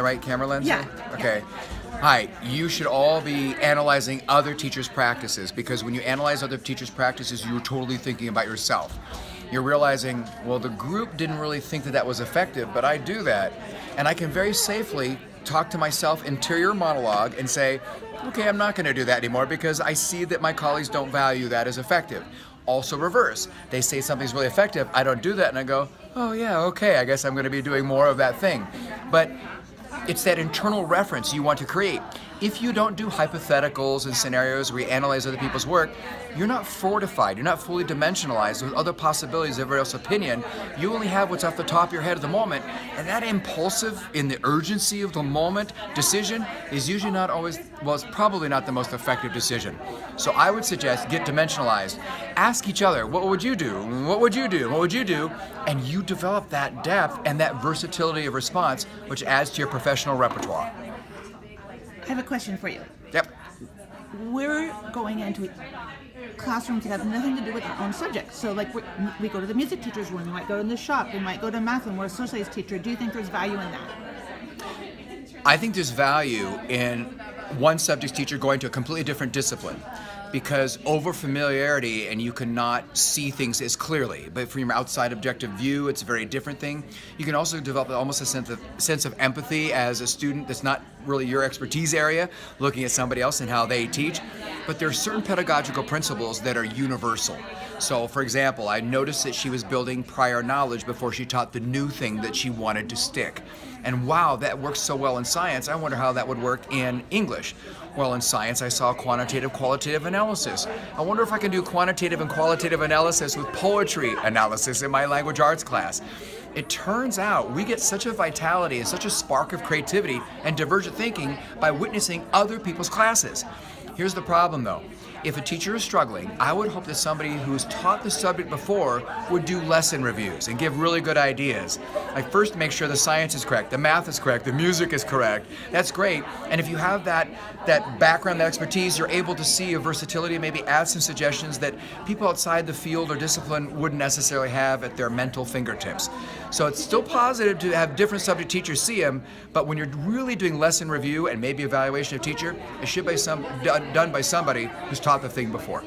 the right camera lens? Yeah. Okay. Hi, you should all be analyzing other teachers' practices, because when you analyze other teachers' practices, you're totally thinking about yourself. You're realizing, well, the group didn't really think that was effective, but I do that. And I can very safely talk to myself, interior monologue, and say, okay, I'm not going to do that anymore because I see that my colleagues don't value that as effective. Also reverse. They say something's really effective, I don't do that, and I go, oh yeah, okay, I guess I'm going to be doing more of that thing. But it's that internal reference you want to create. If you don't do hypotheticals and scenarios where you analyze other people's work, you're not fortified, you're not fully dimensionalized with other possibilities of everybody else's opinion. You only have what's off the top of your head at the moment, and that impulsive, in the urgency of the moment, decision is usually not always, well, it's probably not the most effective decision. So I would suggest get dimensionalized. Ask each other, what would you do? What would you do? What would you do? And you develop that depth and that versatility of response, which adds to your professional repertoire. I have a question for you. Yep. We're going into classrooms that have nothing to do with our own subject. So like we go to the music teacher's room, we might go in the shop, we might go to math room, we're a social studies teacher. Do you think there's value in that? I think there's value in one subject teacher going to a completely different discipline, because over familiarity and you cannot see things as clearly. But from your outside objective view, it's a very different thing. You can also develop almost a sense of empathy as a student that's not really your expertise area, looking at somebody else and how they teach. But there are certain pedagogical principles that are universal. So, for example, I noticed that she was building prior knowledge before she taught the new thing that she wanted to stick. And wow, that works so well in science. I wonder how that would work in English. Well, in science, I saw quantitative, qualitative analysis. I wonder if I can do quantitative and qualitative analysis with poetry analysis in my language arts class. It turns out we get such a vitality and such a spark of creativity and divergent thinking by witnessing other people's classes. Here's the problem, though. If a teacher is struggling, I would hope that somebody who's taught the subject before would do lesson reviews and give really good ideas. Like, first make sure the science is correct, the math is correct, the music is correct. That's great. And if you have that background, that expertise, you're able to see a versatility and maybe add some suggestions that people outside the field or discipline wouldn't necessarily have at their mental fingertips. So it's still positive to have different subject teachers see them, but when you're really doing lesson review and maybe evaluation of teacher, it should be done by somebody who's taught the thing before.